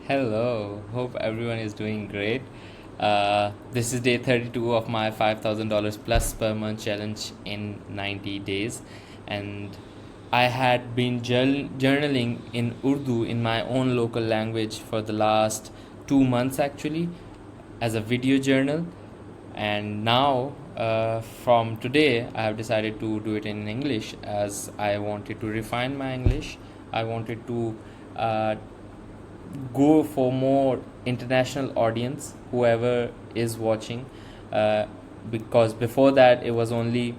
Hello, hope everyone is doing great. This is day 32 of my $5,000 plus per month challenge in 90 days. And I had been journaling in Urdu in my own local language for the last 2 months actually, as a video journal. And now, from today, I have decided to do it in English as I wanted to refine my English. I wanted to uh, go for more international audience, whoever is watching, because before that it was only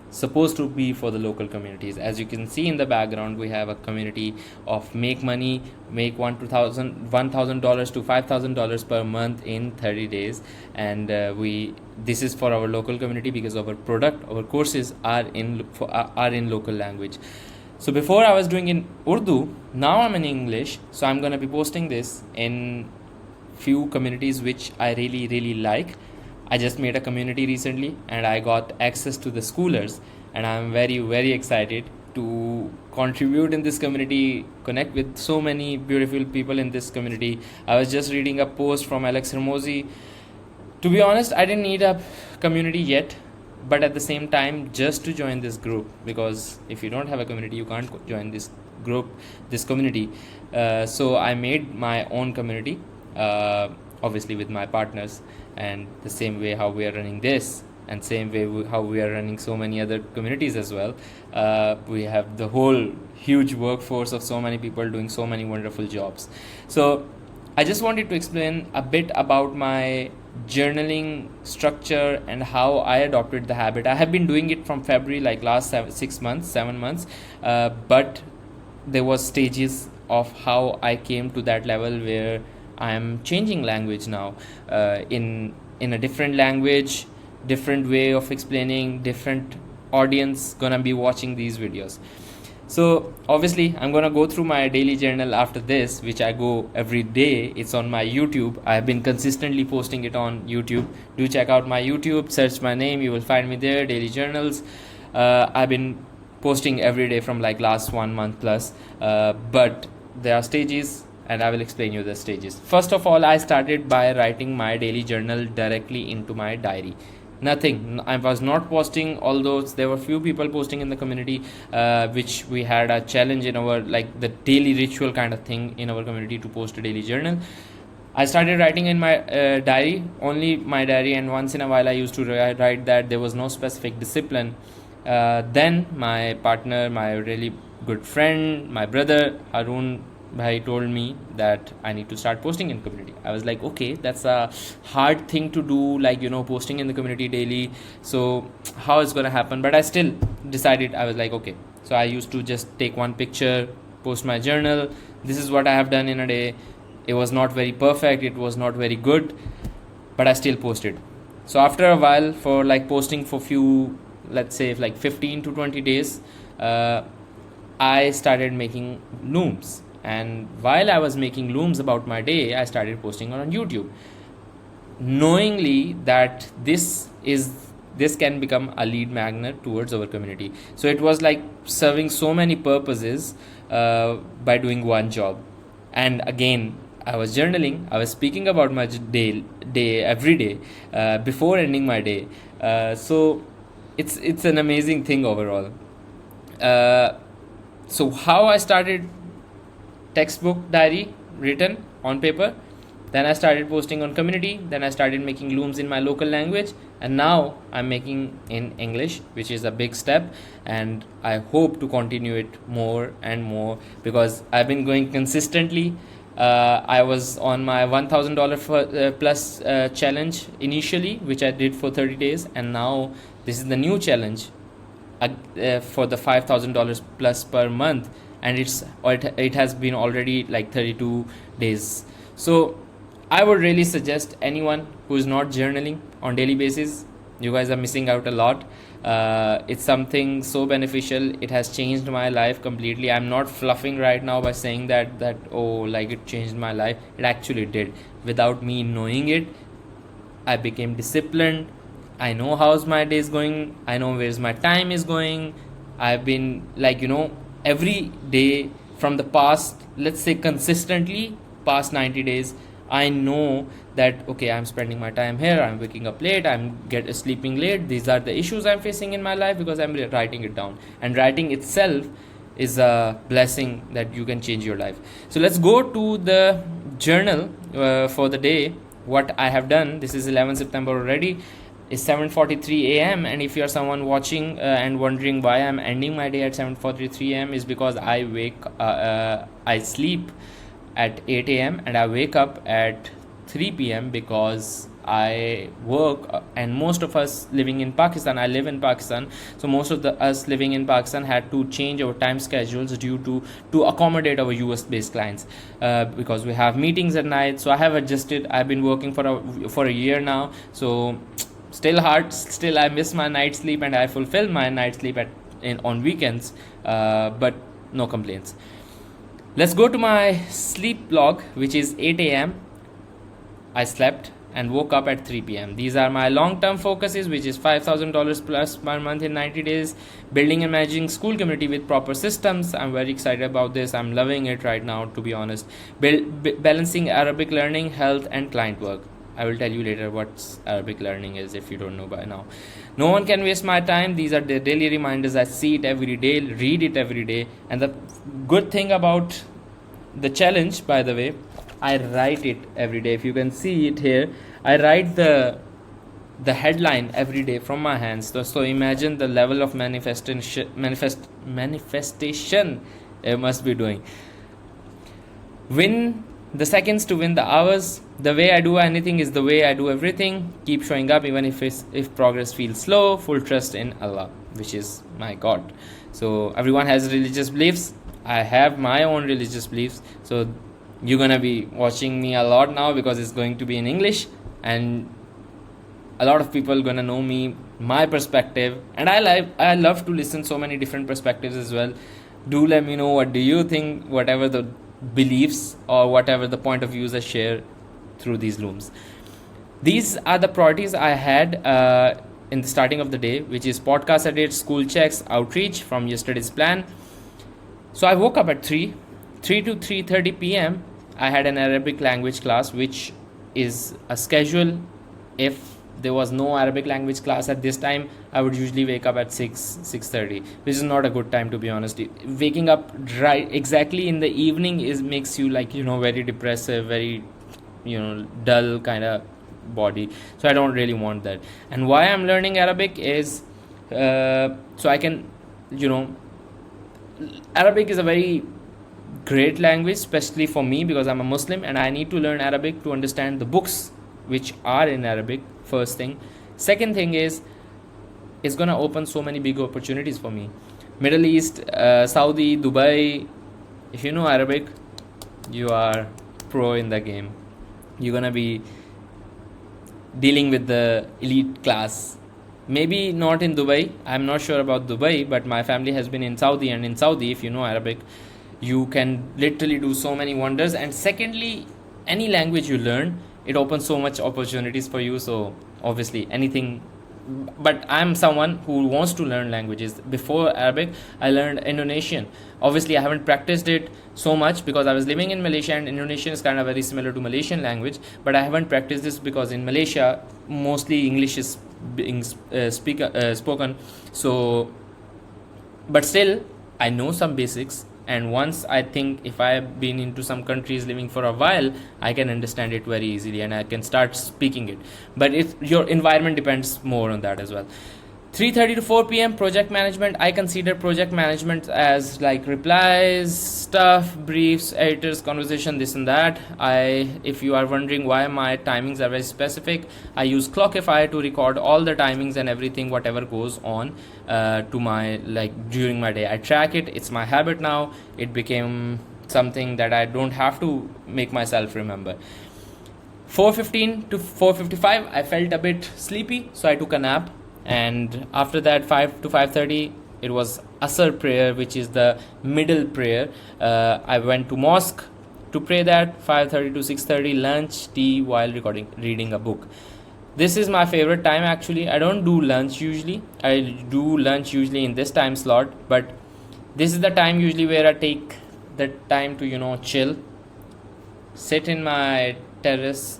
supposed to be for the local communities. As you can see in the background, we have a community of make money, make $1,000 to $5,000 per month in 30 days, and we this is for our local community because our product, our courses are in local language. So before I was doing in Urdu, now I'm in English. So I'm gonna be posting this in few communities which I really like. I just made a community recently and I got access to the schoolers, and I'm very excited to contribute in this community, connect with so many beautiful people in this community. I was just reading a post from Alex Hermosi. To be honest, I didn't need a community yet, but at the same time, just to join this group, because if you don't have a community you can't join this group, this community. So I made my own community, obviously with my partners, and the same way how we are running this, and same way how we are running so many other communities as well. We have the whole huge workforce of so many people doing so many wonderful jobs. So I just wanted to explain a bit about my journaling structure and how I adopted the habit. I have been doing it from February, like last 7 months, but there was stages of how I came to that level where I am changing language now, in a different language, different way of explaining, different audience gonna be watching these videos. So obviously I'm gonna go through my daily journal after this, which I go every day. It's on my YouTube. I have been consistently posting it on YouTube. Do check out my YouTube, search my name, you will find me there, daily journals. I've been posting every day from like last 1 month plus, but there are stages and I will explain you the stages. First of all, I started by writing my daily journal directly into my diary. Nothing, I was not posting, although there were few people posting in the community, which we had a challenge in our, like, the daily ritual kind of thing in our community to post a daily journal. I started writing in my diary, only my diary, and once in a while I used to write that. There was no specific discipline. Then my partner, my really good friend, my brother Harun Bhai told me that I need to start posting in community. I was like, okay, that's a hard thing to do, like, posting in the community daily. So how it's gonna happen? But I still decided. I was like, okay. So I used to just take one picture, post my journal. This is what I have done in a day. It was not very perfect. It was not very good, but I still posted. So after a while, for like posting for few, let's say like 15 to 20 days, I started making looms. And while I was making looms about my day, I started posting on YouTube, knowingly that this can become a lead magnet towards our community. So it was like serving so many purposes by doing one job. And again, I was journaling, I was speaking about my day every day, before ending my day. So it's an amazing thing overall. So how I started: textbook diary written on paper, then I started posting on community, then I started making looms in my local language, and now I'm making in English, which is a big step, and I hope to continue it more and more because I've been going consistently. I was on my $1,000 plus challenge initially, which I did for 30 days, and now this is the new challenge, for the $5,000 plus per month, and it has been already like 32 days. So I would really suggest anyone who is not journaling on daily basis, you guys are missing out a lot. It's something so beneficial. It has changed my life completely. I'm not fluffing right now by saying that oh, like, it changed my life. It actually did. Without me knowing it, I became disciplined. I know how's my day is going. I know where's my time is going. I've been like, every day from the past, let's say consistently past 90 days, I know that okay, I'm spending my time here, I'm waking up late, I'm sleeping late. These are the issues I'm facing in my life because I'm writing it down. And writing itself is a blessing that you can change your life. So let's go to the journal for the day. What I have done. This is 11 September already. It's 7:43 a.m. and if you're someone watching and wondering why I'm ending my day at 7:43 a.m. is because I sleep at 8 a.m. and I wake up at 3 p.m. because I work, and most of us living in Pakistan, I live in Pakistan, so most of us living in Pakistan had to change our time schedules due to accommodate our US based clients, because we have meetings at night. So I have adjusted. I've been working for a year now, so still hard, still I miss my night sleep and I fulfill my night sleep on weekends, but no complaints. Let's go to my sleep log, which is 8 a.m. I slept and woke up at 3 p.m. These are my long-term focuses, which is $5,000 plus per month in 90 days. Building and managing Skool community with proper systems. I'm very excited about this. I'm loving it right now, to be honest. Balancing Arabic learning, health, and client work. I will tell you later what Arabic learning is if you don't know by now. No one can waste my time. These are the daily reminders. I see it every day, read it every day. And the good thing about the challenge, by the way, I write it every day. If you can see it here, I write the headline every day from my hands. So imagine the level of manifestation I must be doing. Win the seconds to win the hours. The way I do anything is the way I do everything. Keep showing up even if progress feels slow. Full trust in Allah, which is my God. So everyone has religious beliefs. I have my own religious beliefs. So you're gonna be watching me a lot now because it's going to be in English, and a lot of people gonna know me, my perspective, and I love to listen so many different perspectives as well. Do let me know what do you think, whatever the beliefs or whatever the point of views I share through these looms. These are the priorities I had in the starting of the day, which is podcast edit, school checks, outreach from yesterday's plan. So I woke up at 3 to 3:30 p.m. I had an Arabic language class, which is a schedule. If there was no Arabic language class at this time, I would usually wake up at 6:30, which is not a good time, to be honest. Waking up right exactly in the evening makes you very depressive, very dull kind of body. So I don't really want that. And why I'm learning Arabic is so I can Arabic is a very great language, especially for me because I'm a Muslim and I need to learn Arabic to understand the books which are in Arabic. First thing. Second thing is it's gonna open so many big opportunities for me. Middle East, Saudi, Dubai. If you know Arabic, you are pro in the game. You're gonna be dealing with the elite class. Maybe not in Dubai. I'm not sure about Dubai, but my family has been in Saudi, and in Saudi, if you know Arabic, you can literally do so many wonders. And secondly, any language you learn, it opens so much opportunities for you. So obviously anything, but I'm someone who wants to learn languages. Before Arabic, I learned Indonesian. Obviously I haven't practiced it so much because I was living in Malaysia, and Indonesian is kind of very similar to Malaysian language, but I haven't practiced this because in Malaysia mostly English is being spoken. So but still I know some basics, and once I think if I have been into some countries living for a while, I can understand it very easily and I can start speaking it. But if your environment depends more on that as well. 3:30 to 4 p.m. project management. I consider project management as like replies, stuff, briefs, editors, conversation, this and that. If you are wondering why my timings are very specific, I use Clockify to record all the timings and everything, whatever goes on to my during my day. I track it. It's my habit now. It became something that I don't have to make myself remember. 4:15 to 4:55, I felt a bit sleepy, so I took a nap. And after that, 5 to 5:30, it was Asr prayer, which is the middle prayer. I went to mosque to pray that. 5:30 to 6:30, lunch, tea while reading a book. This is my favorite time actually. I don't do lunch usually. I do lunch usually in this time slot, but this is the time usually where I take the time to chill. sit in my terrace,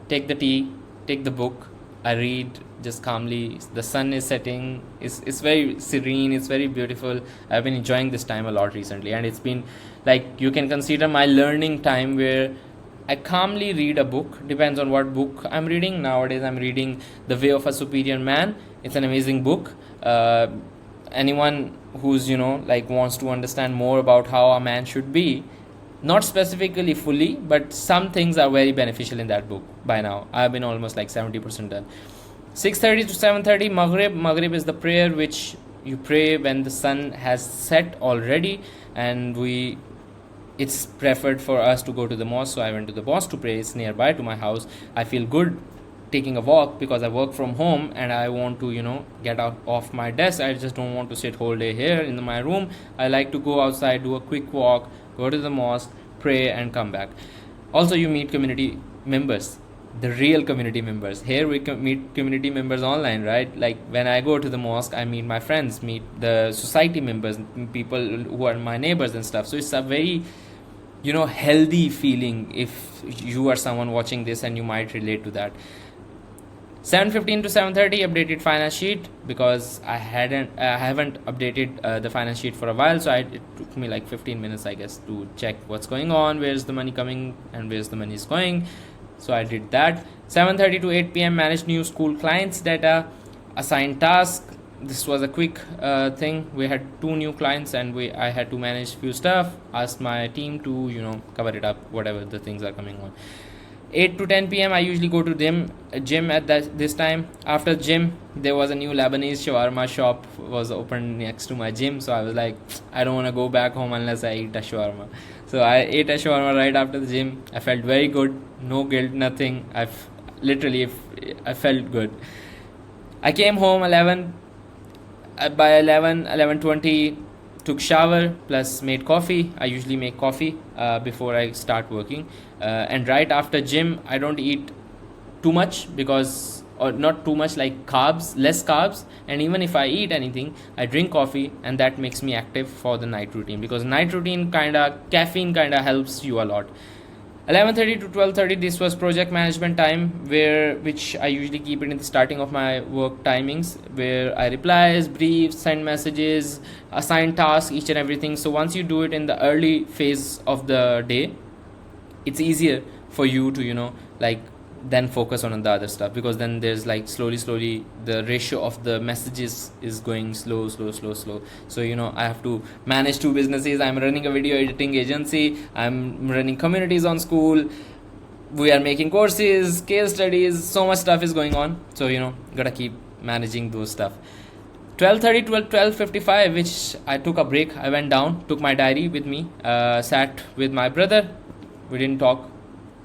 take the tea, take the book. I read just calmly. The sun is setting. It's very serene. It's very beautiful. I've been enjoying this time a lot recently, and it's been like, you can consider my learning time where I calmly read a book. Depends on what book I'm reading. Nowadays, I'm reading The Way of a Superior Man. It's an amazing book. Anyone who's like wants to understand more about how a man should be, not specifically fully, but some things are very beneficial in that book. By now I've been almost like 70% done. 6:30 to 7:30 Maghrib is the prayer which you pray when the sun has set already, and it's preferred for us to go to the mosque, so I went to the mosque to pray. It's nearby to my house. I feel good taking a walk because I work from home and I want to get out off my desk. I just don't want to sit whole day here in my room. I like to go outside, do a quick walk, go to the mosque, pray, and come back. Also, you meet community members, the real community members. Here we meet community members online, right? Like when I go to the mosque, I meet my friends, meet the society members, people who are my neighbors and stuff. So it's a very healthy feeling if you are someone watching this and you might relate to that. 7:15 to 7:30 updated finance sheet because I haven't updated the finance sheet for a while, so it took me like 15 minutes I guess to check what's going on, where's the money coming and where's the money is going. So I did that. 7:30 to 8 p.m. managed new Skool clients data, assigned task. This was a quick thing. We had 2 new clients and I had to manage few stuff. Asked my team to cover it up, whatever the things are coming on. 8 to 10 p.m. I usually go to gym at this time. After gym, there was a new Lebanese shawarma shop was opened next to my gym, so I was like, I don't want to go back home unless I eat a shawarma. So I ate a shawarma right after the gym. I felt very good, no guilt, nothing. I felt good. I came home by 11:20, took shower plus made coffee. I usually make coffee before I start working, and right after gym I don't eat too much or not too much, like less carbs, and even if I eat anything I drink coffee, and that makes me active for the night routine because night routine caffeine helps you a lot. 11:30 to 12:30, this was project management time, which I usually keep it in the starting of my work timings, where I replies, briefs, send messages, assign tasks, each and everything. So once you do it in the early phase of the day, it's easier for you to like then focus on the other stuff, because then there's like slowly the ratio of the messages is going slow. So I have to manage 2 businesses. I'm running a video editing agency, I'm running communities on Skool, we are making courses, case studies, so much stuff is going on. So gotta keep managing those stuff. 12:30 to 12:55, which I took a break. I went down, took my diary with me, sat with my brother. We didn't talk.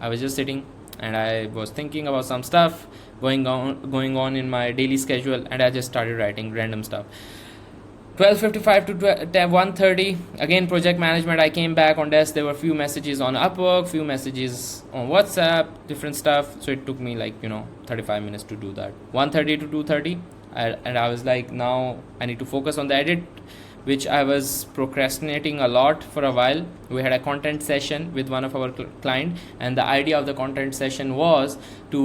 I was just sitting and I was thinking about some stuff going on in my daily schedule, and I just started writing random stuff. 12:55 to 1:30, again project management. I came back on desk. There were few messages on Upwork, few messages on WhatsApp, different stuff. So it took me like 35 minutes to do that. 1:30 to 2:30, and I was like, now I need to focus on the edit, which I was procrastinating a lot for a while. We had a content session with one of our client, and the idea of the content session was to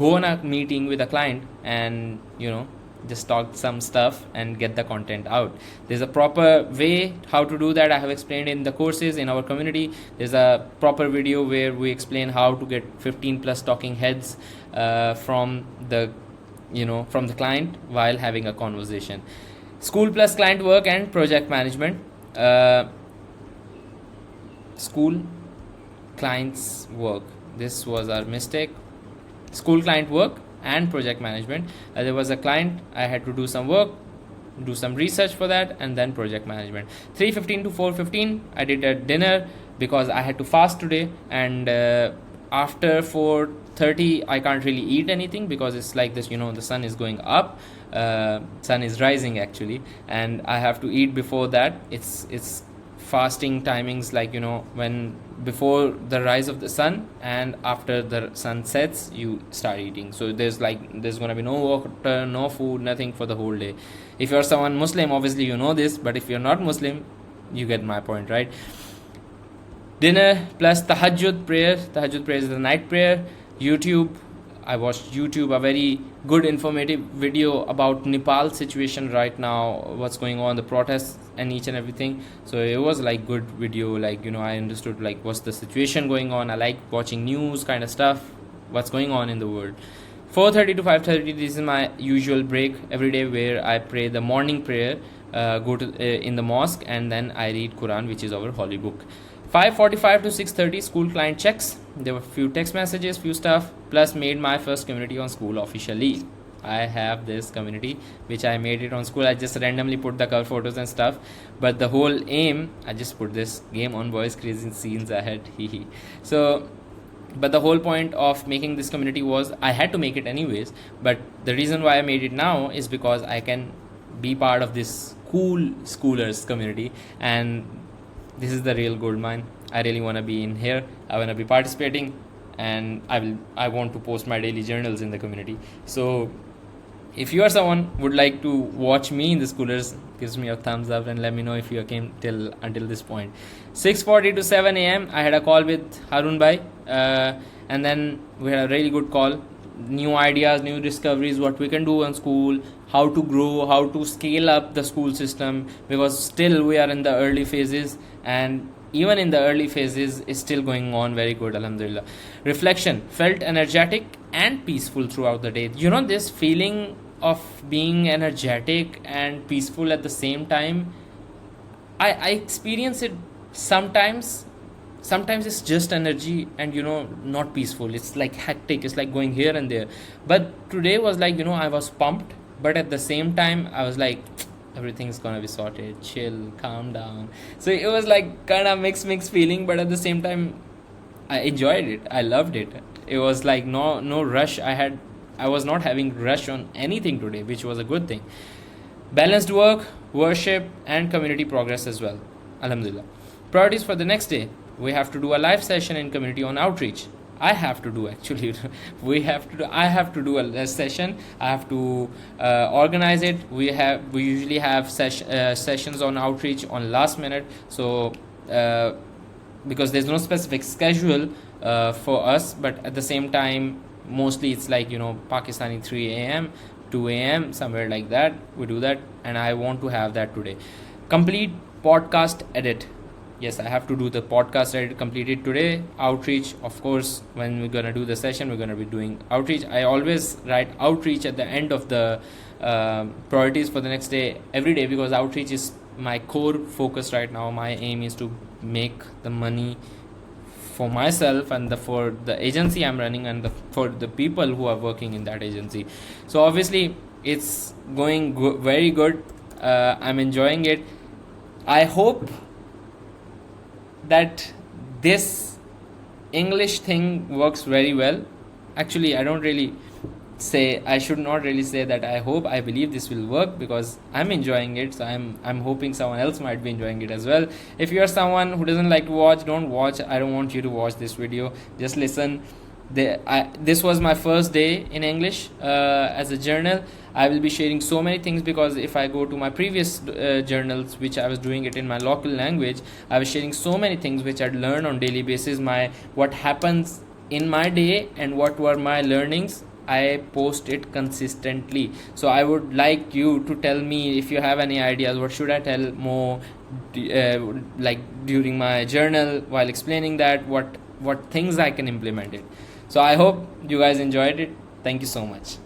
go on a meeting with a client and just talk some stuff and get the content out. There's a proper way how to do that. I have explained in the courses in our community. There's a proper video where we explain how to get 15 plus talking heads from the client while having a conversation. Skool plus client work and project management. Skool clients work. This was our mistake. Skool client work and project management. There was a client, I had to do some work, do some research for that, and then project management. 3:15 to 4:15, I did a dinner because I had to fast today, and after 4:30 I can't really eat anything because it's like this, the sun is going up, sun is rising actually, and I have to eat before that. It's fasting timings, like when before the rise of the sun and after the sun sets you start eating. So there's gonna be no water, no food, nothing for the whole day. If you're someone Muslim, obviously this, but if you're not Muslim, you get my point, right? Dinner plus tahajjud prayer. Tahajjud prayer is the night prayer. YouTube. I watched YouTube, a very good informative video about Nepal situation right now, what's going on, the protests and each and everything. So it was like good video, like, you know, I understood like what's the situation going on. I like watching news kind of stuff, what's going on in the world. 4:30 to 5:30, this is my usual break every day where I pray the morning prayer, go to in the mosque, and then I read Quran, which is our holy book. 5:45 to 6:30, Skool client checks. There were few text messages, few stuff, plus made my first community on Skool officially. I have this community which I made it on Skool. I just randomly put the cover photos and stuff, but the whole aim, I just put this game on boys, crazy scenes ahead. So, but the whole point of making this community was I had to make it anyways, but the reason why I made it now is because I can be part of this cool schoolers community, and this is the real gold mine. I really want to be in here. I want to be participating, and I want to post my daily journals in the community. So if you are someone would like to watch me in the schoolers, gives me a thumbs up and let me know if you came until this point. 6:40 to 7 a.m. I had a call with Harun Bhai, and then we had a really good call. New ideas, new discoveries, what we can do on Skool, how to grow, how to scale up the school system, because still we are in the early phases, and even in the early phases is still going on very good, alhamdulillah. Reflection, felt energetic and peaceful throughout the day. You know, this feeling of being energetic and peaceful at the same time, I experience it sometimes. Sometimes it's just energy and, you know, not peaceful. It's like hectic, it's like going here and there. But today was like, you know, I was pumped, but at the same time I was like, everything's gonna be sorted, chill, calm down. So it was like kind of mixed feeling, but at the same time I enjoyed it, I loved it. It was like no rush. I was not having rush on anything today, which was a good thing. Balanced work, worship and community progress as well, alhamdulillah. Priorities for the next day: we have to do a live session in community on outreach. I have to do actually. I have to do a session. I have to organize it. We usually have sessions on outreach on last minute. So because there's no specific schedule for us, but at the same time, mostly it's like, you know, Pakistani 3 a.m., 2 a.m., somewhere like that. We do that, and I want to have that today. Complete podcast edit. Yes, I have to do the podcast edit completed today. Outreach, of course, when we're going to do the session, we're going to be doing outreach. I always write outreach at the end of the priorities for the next day, every day, because outreach is my core focus right now. My aim is to make the money for myself and for the agency I'm running, and for the people who are working in that agency. So obviously, it's going very good. I'm enjoying it. I hope that this English thing works very well. Actually, I should not really say that I hope, I believe this will work, because I'm enjoying it. So I'm hoping someone else might be enjoying it as well. If you are someone who doesn't like to watch, don't watch. I don't want you to watch this video. Just listen. This was my first day in English as a journal. I will be sharing so many things, because if I go to my previous journals, which I was doing it in my local language, I was sharing so many things which I'd learn on daily basis, what happens in my day and what were my learnings. I post it consistently. So I would like you to tell me if you have any ideas, what should I tell more like during my journal, while explaining that, what things I can implement it. So I hope you guys enjoyed it. Thank you so much.